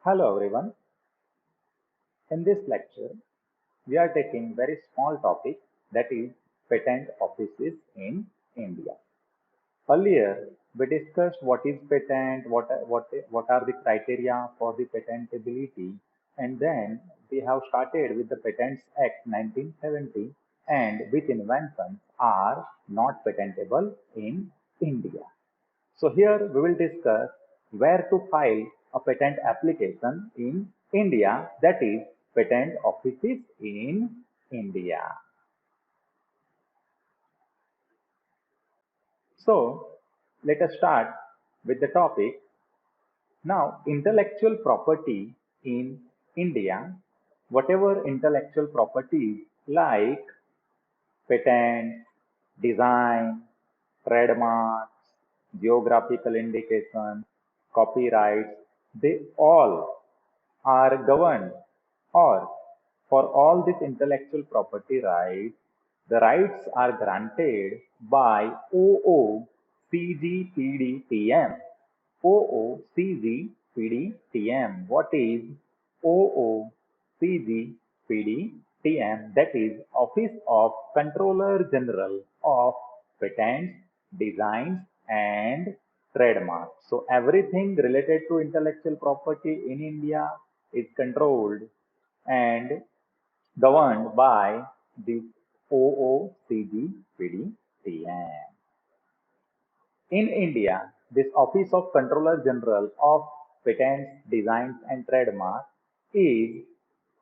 Hello everyone. In this lecture, we are taking very small topic that is patent offices in India. Earlier, we discussed what is patent, what are the criteria for the patentability, and then we have started with the Patents Act 1970 and which inventions are not patentable in India. So here we will discuss where to file a patent application in India, that is patent offices in India. So let us start with the topic. Now, intellectual property in India, whatever intellectual properties like patents, design, trademarks, geographical indications, copyrights, they all are governed, or for all these intellectual property rights, the rights are granted by OOCGPDTM. OOCGPDTM. What is OOCGPDTM? That is Office of Controller General of Patents, Designs and Trademarks. So everything related to intellectual property in India is controlled and governed by the OOCGPDTM. In India, this Office of Controller General of Patents, Designs and Trademarks is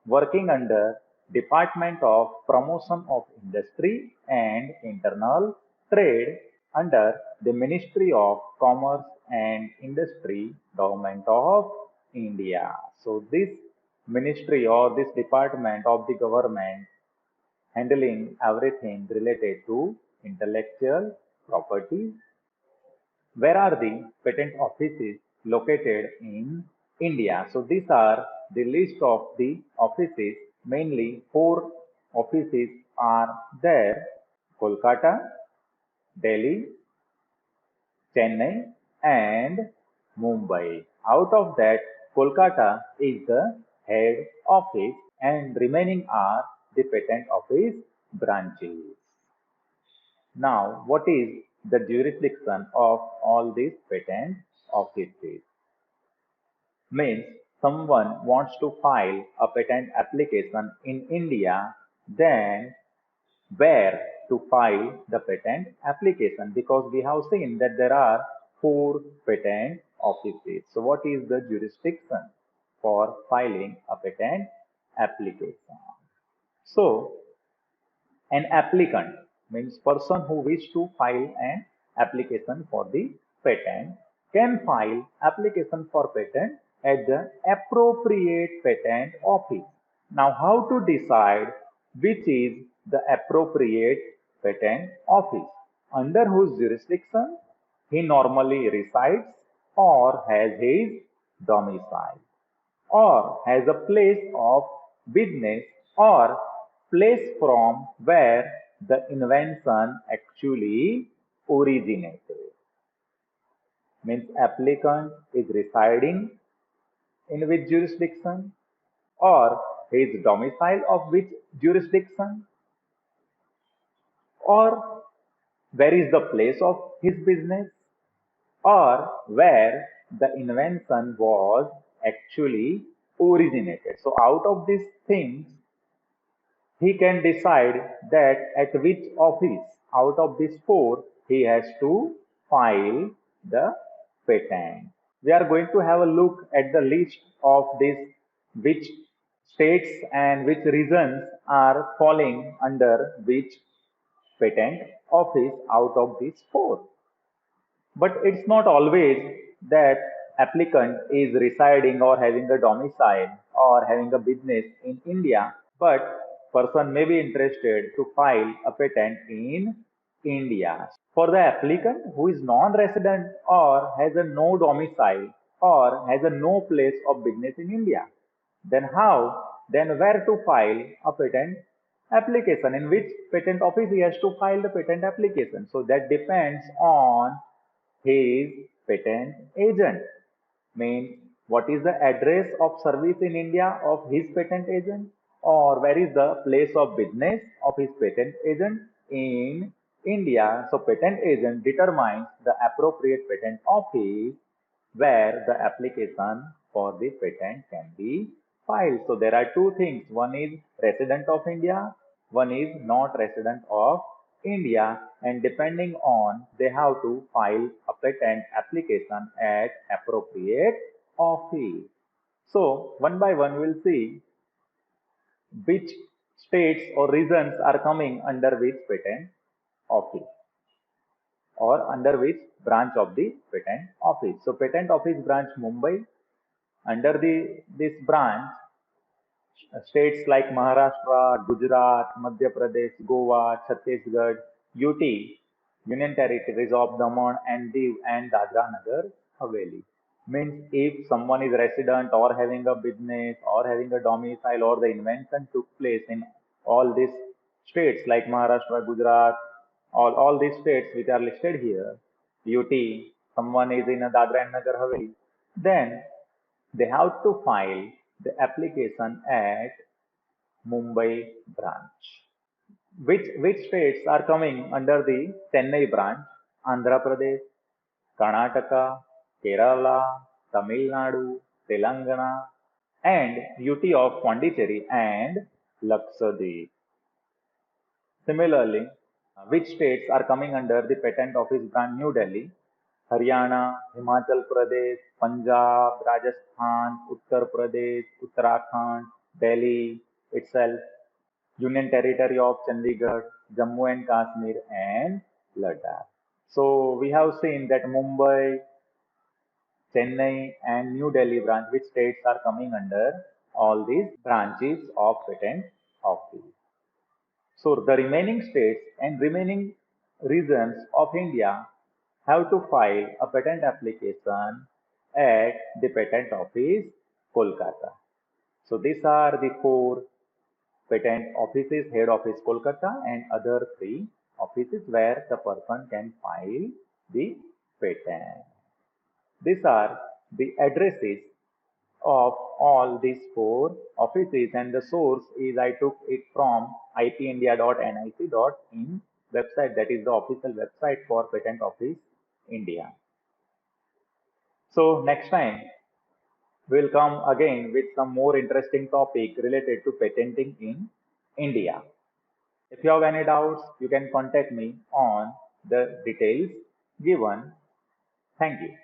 working under Department of Promotion of Industry and Internal Trade under the Ministry of Commerce and Industry, Government of India. So this ministry or this department of the government handling everything related to intellectual property. Where are the patent offices located in India? So these are the list of the offices. Mainly four offices are there: Kolkata, Delhi, Chennai, and Mumbai. Out of that, Kolkata is the head office, and remaining are the patent office branches. Now, what is the jurisdiction of all these patent offices? Means someone wants to file a patent application in India, then where to file the patent application? Because we have seen that there are four patent offices. So what is the jurisdiction for filing a patent application? So an applicant means person who wish to file an application for the patent can file application for patent at the appropriate patent office. Now how to decide which is the appropriate patent office? Under whose jurisdiction he normally resides or has his domicile, or has a place of business, or place from where the invention actually originated. Means applicant is residing in which jurisdiction, or his domicile of which jurisdiction, or where is the place of his business, or where the invention was actually originated. So out of these things, he can decide that at which office out of these four he has to file the patent. We are going to have a look at the list of these, which states and which regions are falling under which patent office out of these four. But it's not always that applicant is residing or having a domicile or having a business in India, but person may be interested to file a patent in India. For the applicant who is non-resident or has a no domicile or has a no place of business in India, then how? Then where to file a patent application? In which patent office he has to file the patent application? So that depends on his patent agent. Means what is the address of service in India of his patent agent, or where is the place of business of his patent agent in India. So patent agent determines the appropriate patent office where the application for the patent can be filed. So there are two things. One is resident of India, one is not resident of India, and depending on they have to file a patent application at appropriate office. So one by one we'll see which states or regions are coming under which patent office or under which branch of the patent office. So patent office branch Mumbai, under this branch states like Maharashtra, Gujarat, Madhya Pradesh, Goa, Chhattisgarh, UT, Union Territories of Daman and Diu and Dadra Nagar Haveli. Means if someone is resident or having a business or having a domicile or the invention took place in all these states like Maharashtra, Gujarat, all these states which are listed here, UT, someone is in a Dadra and Nagar Haveli, then they have to file the application at Mumbai branch. Which states are coming under the Chennai branch? Andhra Pradesh, Karnataka, Kerala, Tamil Nadu, Telangana, and UT of Pondicherry and Lakshadweep. Similarly, which states are coming under the Patent Office branch New Delhi? Haryana, Himachal Pradesh, Punjab, Rajasthan, Uttar Pradesh, Uttarakhand, Delhi itself, Union Territory of Chandigarh, Jammu and Kashmir, and Ladakh. So we have seen that Mumbai, Chennai, and New Delhi branch, which states are coming under all these branches of patent office. So the remaining states and remaining regions of India have to file a patent application at the patent office, Kolkata. So these are the four patent offices, head office Kolkata and other three offices where the person can file the patent. These are the addresses of all these four offices, and the source is I took it from ipindia.nic.in website, that is the official website for Patent Office India. So next time we'll come again with some more interesting topic related to patenting in India. If you have any doubts, you can contact me on the details given. Thank you.